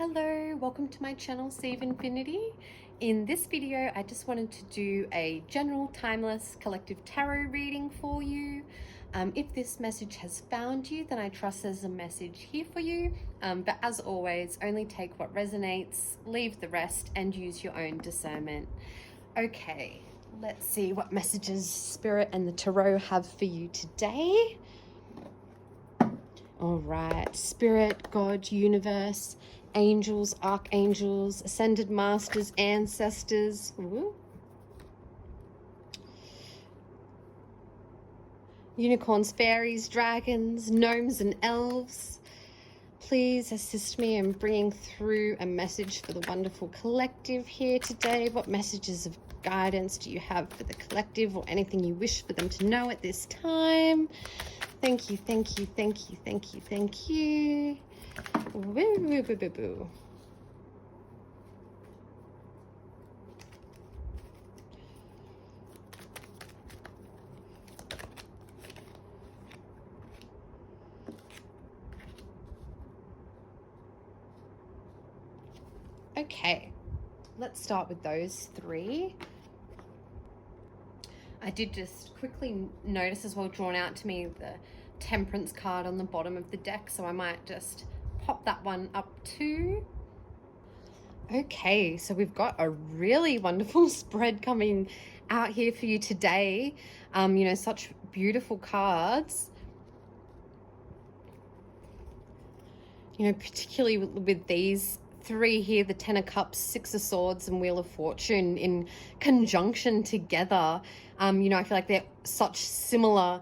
Hello, welcome to my channel Save Infinity. In this video, I just wanted to do a general timeless collective tarot reading for you. If this message has found you, then I trust there's a message here for you. But as always, only take what resonates, leave the rest, and use your own discernment. Okay, let's see what messages Spirit and the Tarot have for you today. All right, Spirit, God, Universe, angels, archangels, ascended masters, ancestors. Ooh. Unicorns, fairies, dragons, gnomes, and elves. Please assist me in bringing through a message for the wonderful collective here today. What messages of guidance do you have for the collective, or anything you wish for them to know at this time? Thank you, thank you, thank you, thank you, thank you. Woo, woo, woo, woo, woo. Okay, let's start with those three. I did just quickly notice as well, drawn out to me, the Temperance card on the bottom of the deck, so I might just pop that one up too. Okay, so we've got a really wonderful spread coming out here for you today. You know, such beautiful cards. You know, particularly with these three here, the Ten of Cups, Six of Swords, and Wheel of Fortune in conjunction together. You know, I feel like they're such similar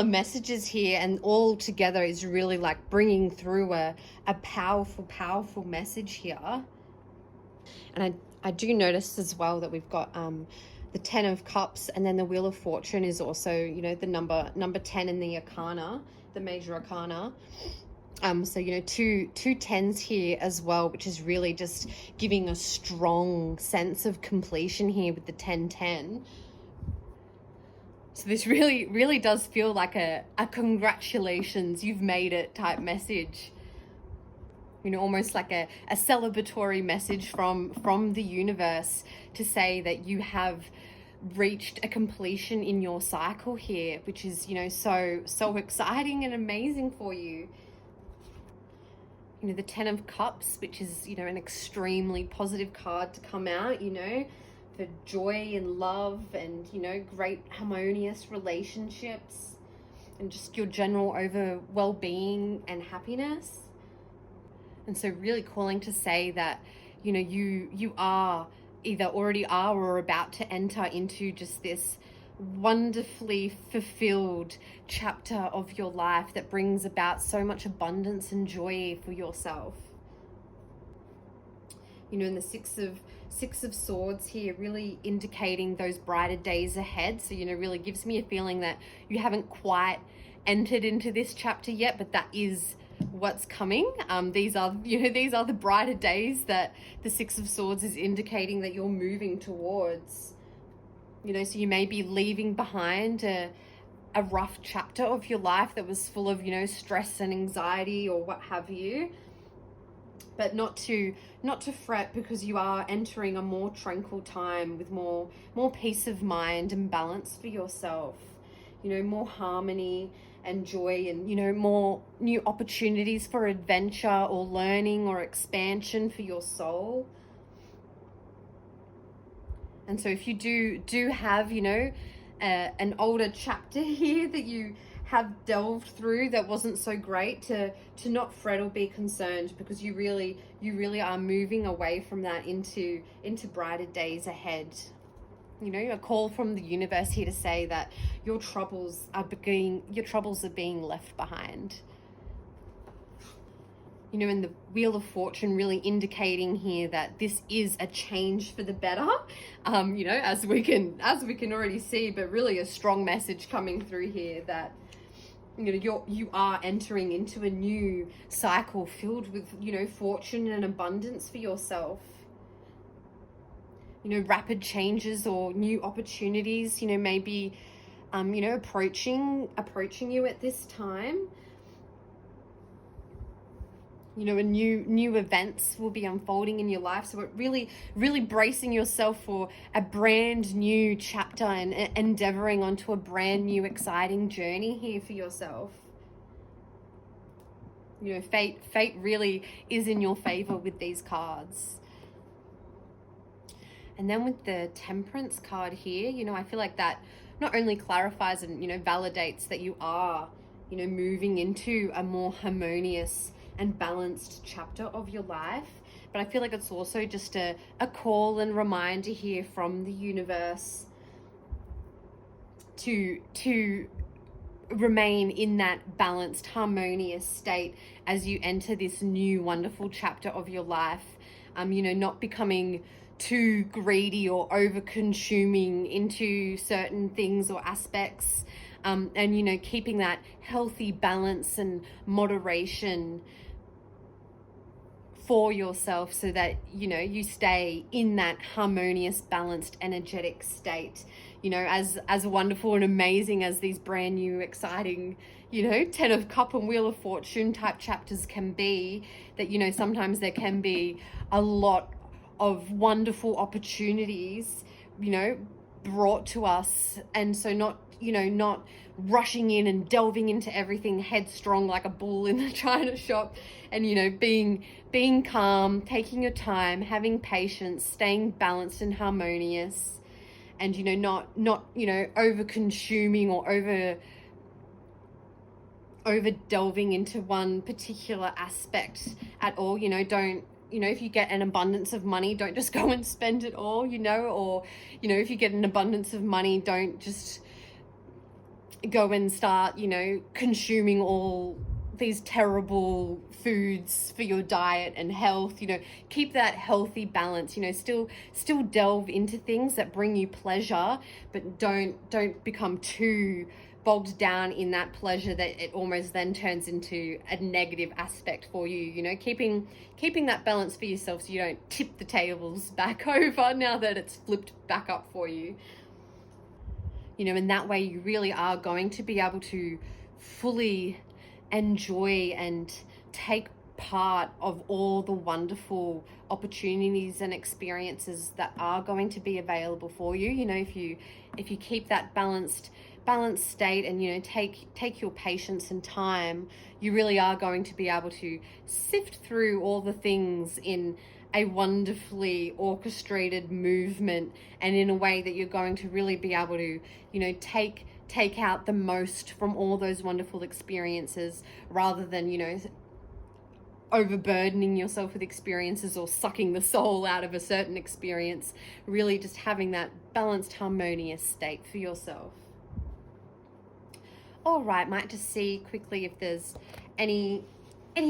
messages here, and all together is really like bringing through a powerful message here. And I do notice as well that we've got the Ten of Cups, and then the Wheel of Fortune is also, you know, the number 10 in the Arcana, the major Arcana. So, you know, two tens here as well, which is really just giving a strong sense of completion here with the 10-10. So this really does feel like a congratulations, you've made it type message. You know, almost like a celebratory message from the universe to say that you have reached a completion in your cycle here, which is, you know, so exciting and amazing for you. You know, the Ten of Cups, which is, you know, an extremely positive card to come out, you know, for joy and love and, you know, great harmonious relationships and just your general over well-being and happiness. And so really calling to say that, you know, you are either already are or about to enter into just this wonderfully fulfilled chapter of your life that brings about so much abundance and joy for yourself. You know, in the Six of Swords here, really indicating those brighter days ahead. So, you know, really gives me a feeling that you haven't quite entered into this chapter yet, but that is what's coming. These are the brighter days that the Six of Swords is indicating that you're moving towards. You know, so you may be leaving behind a rough chapter of your life that was full of, you know, stress and anxiety or what have you. But not to fret, because you are entering a more tranquil time with more peace of mind and balance for yourself. You know, more harmony and joy, and, you know, more new opportunities for adventure or learning or expansion for your soul. And so if you do have, you know, an older chapter here that you have delved through that wasn't so great, to not fret or be concerned, because you really are moving away from that into brighter days ahead. You know, a call from the universe here to say that your troubles are being left behind. You know, and the Wheel of Fortune really indicating here that this is a change for the better, you know, as we can already see, but really a strong message coming through here that, you know, you are entering into a new cycle filled with, you know, fortune and abundance for yourself. You know, rapid changes or new opportunities, you know, maybe, you know, approaching you at this time. You know, and new events will be unfolding in your life. So it really bracing yourself for a brand new chapter and endeavoring onto a brand new exciting journey here for yourself. You know, fate really is in your favor with these cards. And then with the Temperance card here, you know, I feel like that not only clarifies and, you know, validates that you are, you know, moving into a more harmonious and balanced chapter of your life, but I feel like it's also just a call and reminder here from the universe to remain in that balanced, harmonious state as you enter this new wonderful chapter of your life. You know, not becoming too greedy or over consuming into certain things or aspects, and, you know, keeping that healthy balance and moderation for yourself so that, you know, you stay in that harmonious, balanced, energetic state. You know, as wonderful and amazing as these brand new, exciting, you know, 10 of Cup and Wheel of Fortune type chapters can be, that, you know, sometimes there can be a lot of wonderful opportunities, you know, brought to us. And so not rushing in and delving into everything headstrong like a bull in the china shop, and, you know, being calm, taking your time, having patience, staying balanced and harmonious, and, you know, not you know, over consuming or over delving into one particular aspect at all. You know, don't, you know, if you get an abundance of money, don't just go and spend it all, you know, or, you know, if you get an abundance of money, don't just go and start, you know, consuming all these terrible foods for your diet and health. You know, keep that healthy balance. You know, still delve into things that bring you pleasure, but don't become too bogged down in that pleasure that it almost then turns into a negative aspect for you. You know, keeping that balance for yourself so you don't tip the tables back over now that it's flipped back up for you. You know, and that way you really are going to be able to fully enjoy and take part of all the wonderful opportunities and experiences that are going to be available for you. You know, if you keep that balanced state and, you know, take your patience and time, you really are going to be able to sift through all the things in a wonderfully orchestrated movement, and in a way that you're going to really be able to, you know, take out the most from all those wonderful experiences, rather than, you know, overburdening yourself with experiences or sucking the soul out of a certain experience. Really just having that balanced, harmonious state for yourself. All right, might just see quickly if there's any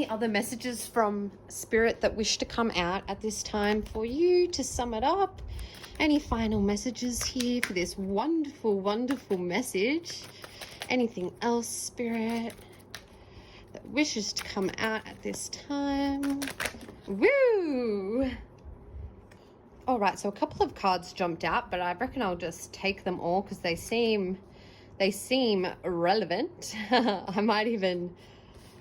other messages from Spirit that wish to come out at this time for you to sum it up. Any final messages here for this wonderful, wonderful message? Anything else, Spirit, that wishes to come out at this time? Woo! All right, so a couple of cards jumped out, but I reckon I'll just take them all because they seem relevant. I might even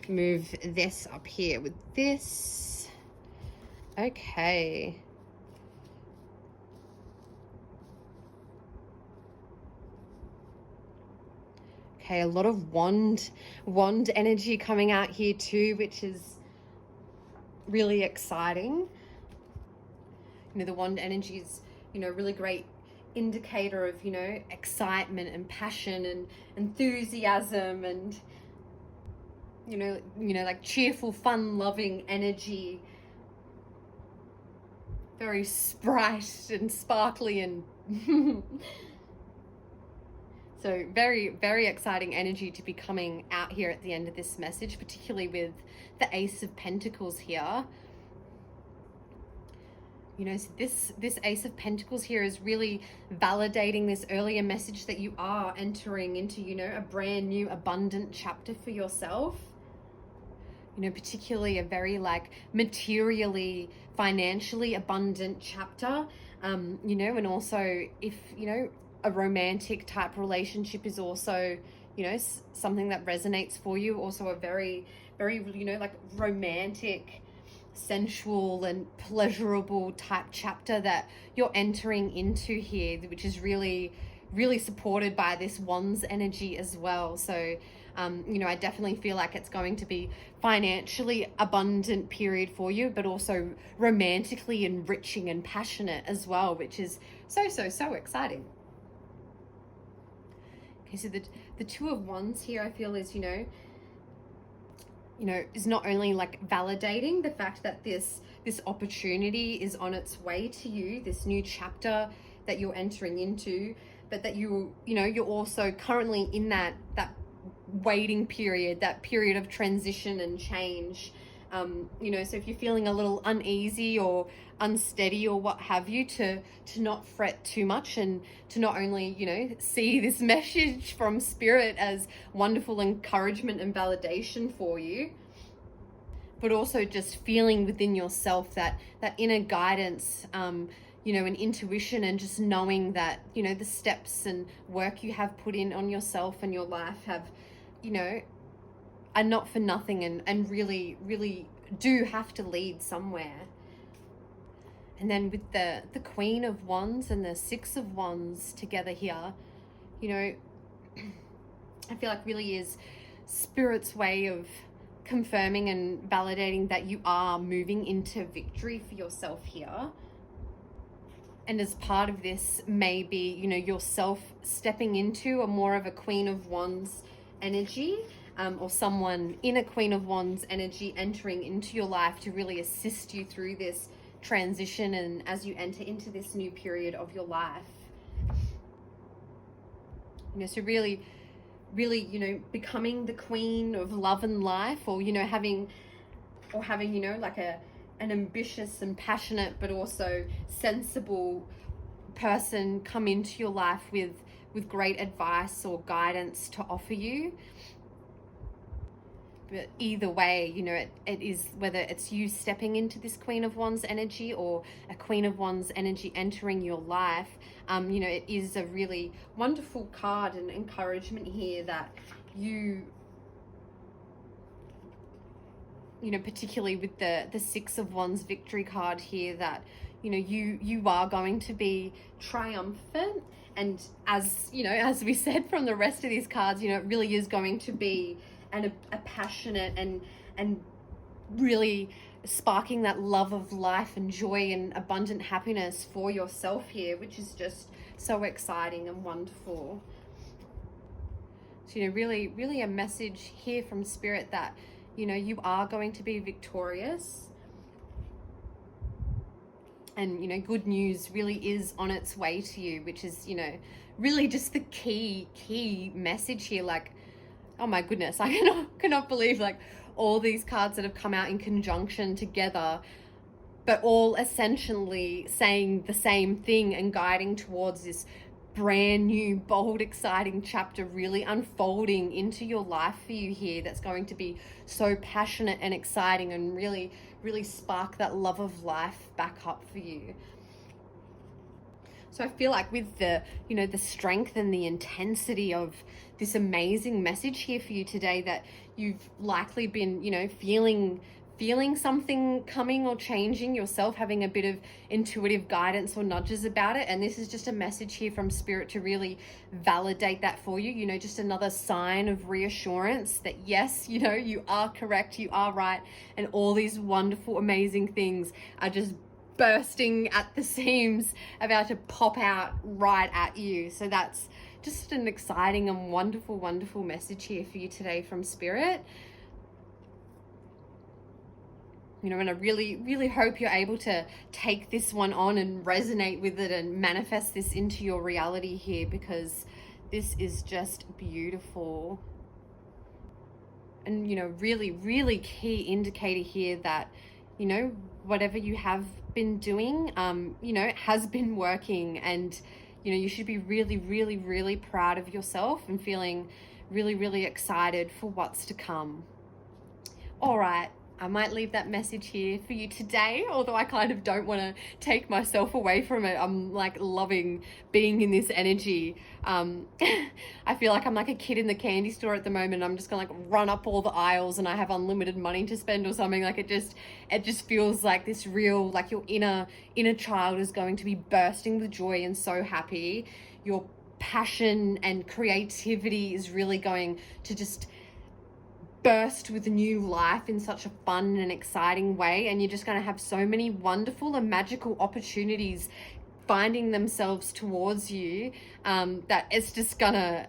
move this up here with this. Okay. Okay, a lot of wand energy coming out here too, which is really exciting. You know, the wand energy is, you know, really great indicator of, you know, excitement and passion and enthusiasm and, you know, like cheerful, fun-loving energy. Very bright and sparkly and so very, very exciting energy to be coming out here at the end of this message, particularly with the Ace of Pentacles here. You know, so this Ace of Pentacles here is really validating this earlier message that you are entering into, you know, a brand new abundant chapter for yourself. You know, particularly a very like materially, financially abundant chapter. You know, and also if, you know, a romantic type relationship is also, you know, something that resonates for you. Also a very, very, you know, like romantic sensual and pleasurable type chapter that you're entering into here, which is really, really supported by this Wands energy as well. So, you know, I definitely feel like it's going to be financially abundant period for you, but also romantically enriching and passionate as well, which is so, so, so exciting. Okay, so the Two of Wands here, I feel is, you know, is not only like validating the fact that this opportunity is on its way to you, this new chapter that you're entering into, but that you're also currently in that waiting period, that period of transition and change. You know, so if you're feeling a little uneasy or unsteady or what have you, to not fret too much, and to not only, you know, see this message from spirit as wonderful encouragement and validation for you, but also just feeling within yourself that inner guidance, you know, and intuition, and just knowing that, you know, the steps and work you have put in on yourself and your life have, you know, are not for nothing, and really, really do have to lead somewhere. And then with the Queen of Wands and the Six of Wands together here, you know, I feel like really is Spirit's way of confirming and validating that you are moving into victory for yourself here. And as part of this, maybe, you know, yourself stepping into a more of a Queen of Wands energy, or someone in a Queen of Wands energy entering into your life to really assist you through this transition and as you enter into this new period of your life. You know, so really, you know, becoming the queen of love and life, or, you know, having, you know, like an ambitious and passionate but also sensible person come into your life with great advice or guidance to offer you. But either way, you know, it is, whether it's you stepping into this Queen of Wands energy or a Queen of Wands energy entering your life, you know, it is a really wonderful card and encouragement here that you know, particularly with the Six of Wands victory card here, that, you know, you are going to be triumphant. And as, you know, as we said from the rest of these cards, you know, it really is going to be a passionate and really sparking that love of life and joy and abundant happiness for yourself here, which is just so exciting and wonderful. So, you know, really, really a message here from Spirit that, you know, you are going to be victorious. And, you know, good news really is on its way to you, which is, you know, really just the key message here. Like, oh my goodness, I cannot believe like all these cards that have come out in conjunction together, but all essentially saying the same thing and guiding towards this brand new, bold, exciting chapter really unfolding into your life for you here, that's going to be so passionate and exciting and really, really spark that love of life back up for you. So I feel like with the, you know, the strength and the intensity of this amazing message here for you today, that you've likely been, you know, feeling something coming or changing yourself, having a bit of intuitive guidance or nudges about it. And this is just a message here from Spirit to really validate that for you. You know, just another sign of reassurance that yes, you know, you are correct, you are right, and all these wonderful, amazing things are just bursting at the seams, about to pop out right at you. So that's just an exciting and wonderful, wonderful message here for you today from Spirit. You know, and I really, really hope you're able to take this one on and resonate with it and manifest this into your reality here, because this is just beautiful. And, you know, really, really key indicator here that, you know, whatever you have been doing, you know, it has been working, and, you know, you should be really, really, really proud of yourself and feeling really, really excited for what's to come. All right. I might leave that message here for you today, although I kind of don't want to take myself away from it. I'm like loving being in this energy. I feel like I'm like a kid in the candy store at the moment. I'm just gonna like run up all the aisles and I have unlimited money to spend or something. Like it just feels like this real, like your inner child is going to be bursting with joy and so happy. Your passion and creativity is really going to just burst with new life in such a fun and exciting way, and you're just going to have so many wonderful and magical opportunities finding themselves towards you, that it's just gonna,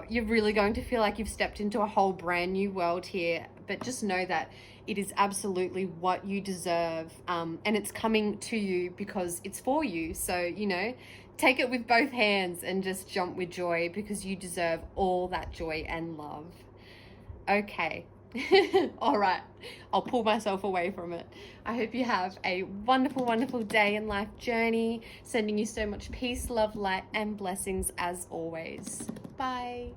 you're really going to feel like you've stepped into a whole brand new world here. But just know that it is absolutely what you deserve, and it's coming to you because it's for you. So, you know, take it with both hands and just jump with joy, because you deserve all that joy and love. Okay. All right. I'll pull myself away from it. I hope you have a wonderful, wonderful day and life journey. Sending you so much peace, love, light, and blessings as always. Bye.